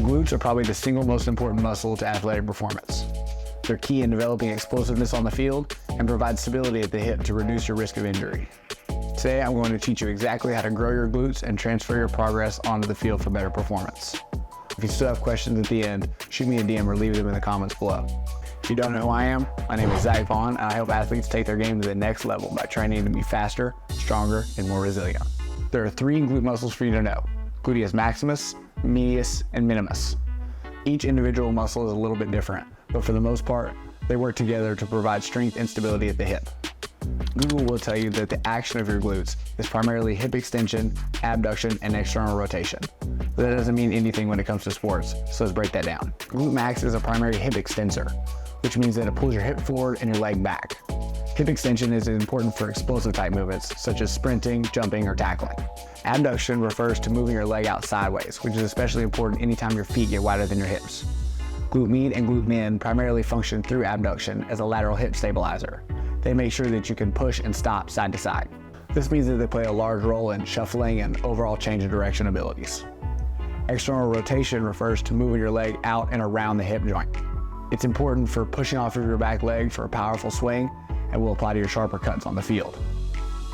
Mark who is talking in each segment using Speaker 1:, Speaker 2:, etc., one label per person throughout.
Speaker 1: glutes are probably the single most important muscle to athletic performance. They're key in developing explosiveness on the field and provide stability at the hip to reduce your risk of injury. Today, I'm going to teach you exactly how to grow your glutes and transfer your progress onto the field for better performance. If you still have questions at the end, shoot me a DM or leave them in the comments below. If you don't know who I am, my name is Zach Vaughn, and I help athletes take their game to the next level by training to be faster, stronger, and more resilient. There are 3 glute muscles for you to know: gluteus maximus, medius, and minimus. Each individual muscle is a little bit different, but for the most part, they work together to provide strength and stability at the hip. Google will tell you that the action of your glutes is primarily hip extension, abduction, and external rotation. But that doesn't mean anything when it comes to sports, so let's break that down. Glute max is a primary hip extensor, which means that it pulls your hip forward and your leg back. Hip extension is important for explosive type movements, such as sprinting, jumping, or tackling. Abduction refers to moving your leg out sideways, which is especially important anytime your feet get wider than your hips. Glute med and glute min primarily function through abduction as a lateral hip stabilizer. They make sure that you can push and stop side to side. This means that they play a large role in shuffling and overall change of direction abilities. External rotation refers to moving your leg out and around the hip joint. It's important for pushing off of your back leg for a powerful swing and will apply to your sharper cuts on the field.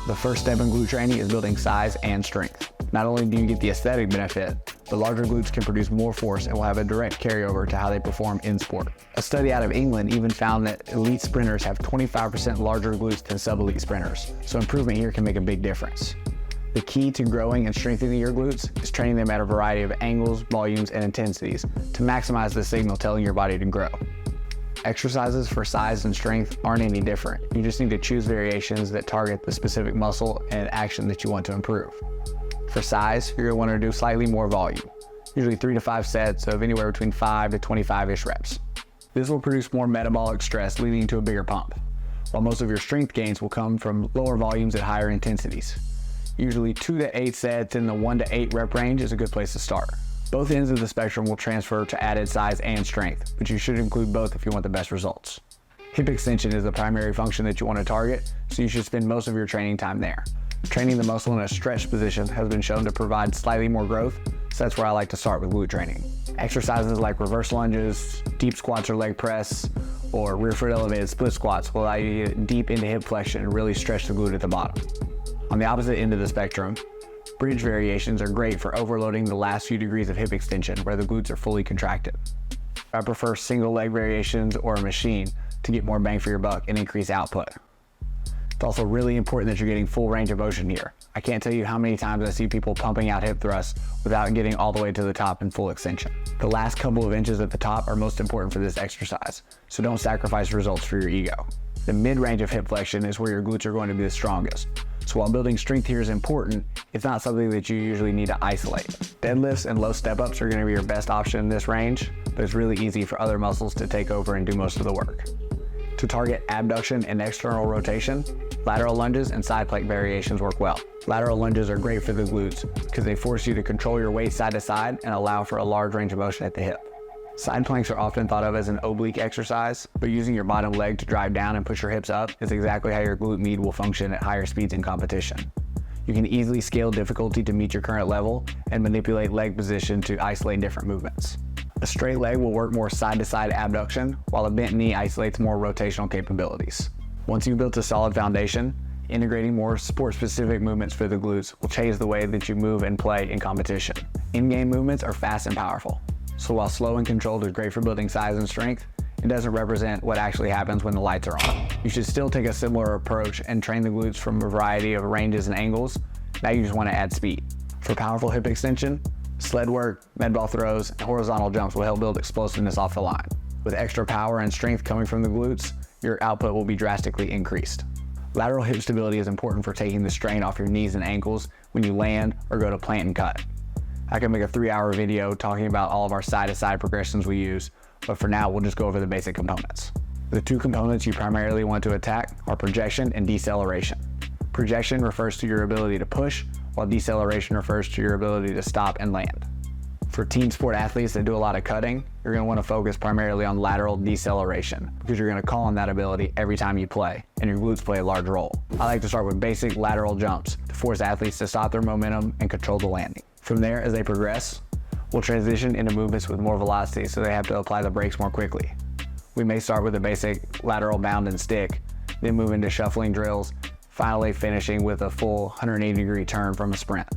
Speaker 1: The first step in glute training is building size and strength. Not only do you get the aesthetic benefit, but larger glutes can produce more force and will have a direct carryover to how they perform in sport. A study out of England even found that elite sprinters have 25% larger glutes than sub-elite sprinters, so improvement here can make a big difference. The key to growing and strengthening your glutes is training them at a variety of angles, volumes, and intensities to maximize the signal telling your body to grow. Exercises for size and strength aren't any different. You just need to choose variations that target the specific muscle and action that you want to improve. For size, you're going to want to do slightly more volume, usually 3 to 5 sets of anywhere between 5 to 25-ish reps. This will produce more metabolic stress, leading to a bigger pump, while most of your strength gains will come from lower volumes at higher intensities. Usually 2 to 8 sets in the 1 to 8 rep range is a good place to start. Both ends of the spectrum will transfer to added size and strength, but you should include both if you want the best results. Hip extension is the primary function that you want to target, so you should spend most of your training time there. Training the muscle in a stretched position has been shown to provide slightly more growth, so that's where I like to start with glute training. Exercises like reverse lunges, deep squats or leg press, or rear foot elevated split squats will allow you to get deep into hip flexion and really stretch the glute at the bottom. On the opposite end of the spectrum, bridge variations are great for overloading the last few degrees of hip extension where the glutes are fully contracted. I prefer single leg variations or a machine to get more bang for your buck and increase output. It's also really important that you're getting full range of motion here. I can't tell you how many times I see people pumping out hip thrusts without getting all the way to the top in full extension. The last couple of inches at the top are most important for this exercise, so don't sacrifice results for your ego. The mid-range of hip flexion is where your glutes are going to be the strongest. So while building strength here is important, it's not something that you usually need to isolate. Deadlifts and low step-ups are going to be your best option in this range, but it's really easy for other muscles to take over and do most of the work. To target abduction and external rotation, lateral lunges and side plank variations work well. Lateral lunges are great for the glutes because they force you to control your weight side to side and allow for a large range of motion at the hip. Side planks are often thought of as an oblique exercise, but using your bottom leg to drive down and push your hips up is exactly how your glute med will function at higher speeds in competition. You can easily scale difficulty to meet your current level and manipulate leg position to isolate different movements. A straight leg will work more side-to-side abduction, while a bent knee isolates more rotational capabilities. Once you've built a solid foundation, integrating more sport-specific movements for the glutes will change the way that you move and play in competition. In-game movements are fast and powerful. So while slow and controlled is great for building size and strength, it doesn't represent what actually happens when the lights are on. You should still take a similar approach and train the glutes from a variety of ranges and angles. Now you just want to add speed. For powerful hip extension, sled work, med ball throws, and horizontal jumps will help build explosiveness off the line. With extra power and strength coming from the glutes, your output will be drastically increased. Lateral hip stability is important for taking the strain off your knees and ankles when you land or go to plant and cut. I can make a 3-hour video talking about all of our side-to-side progressions we use, but for now we'll just go over the basic components. The 2 components you primarily want to attack are projection and deceleration. Projection refers to your ability to push, while deceleration refers to your ability to stop and land. For team sport athletes that do a lot of cutting, you're going to want to focus primarily on lateral deceleration because you're going to call on that ability every time you play, and your glutes play a large role. I like to start with basic lateral jumps to force athletes to stop their momentum and control the landing. From there, as they progress, We'll transition into movements with more velocity so they have to apply the brakes more quickly. We may start with a basic lateral bound and stick, then move into shuffling drills, finally finishing with a full 180-degree turn from a sprint.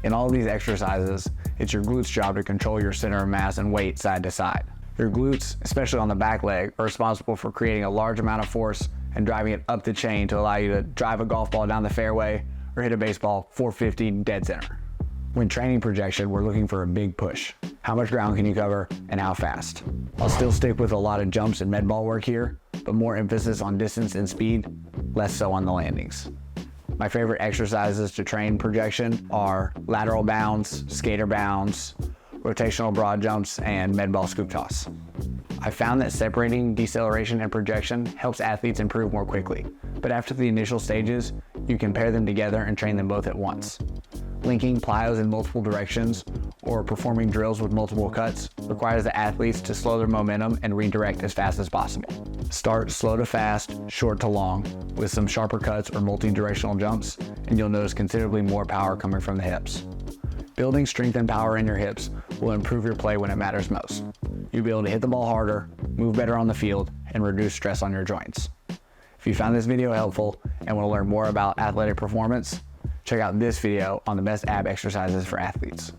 Speaker 1: In all of these exercises, it's your glutes' job to control your center of mass and weight side to side. Your glutes, especially on the back leg, are responsible for creating a large amount of force and driving it up the chain to allow you to drive a golf ball down the fairway or hit a baseball 450 dead center. When training projection, we're looking for a big push. How much ground can you cover and how fast? I'll still stick with a lot of jumps and med ball work here, but more emphasis on distance and speed, less so on the landings. My favorite exercises to train projection are lateral bounds, skater bounds, rotational broad jumps, and med ball scoop toss. I found that separating deceleration and projection helps athletes improve more quickly, but after the initial stages, you can pair them together and train them both at once. Linking plyos in multiple directions or performing drills with multiple cuts requires the athletes to slow their momentum and redirect as fast as possible. Start slow to fast, short to long, with some sharper cuts or multi-directional jumps, and you'll notice considerably more power coming from the hips. Building strength and power in your hips will improve your play when it matters most. You'll be able to hit the ball harder, move better on the field, and reduce stress on your joints. If you found this video helpful and want to learn more about athletic performance, check out this video on the best ab exercises for athletes.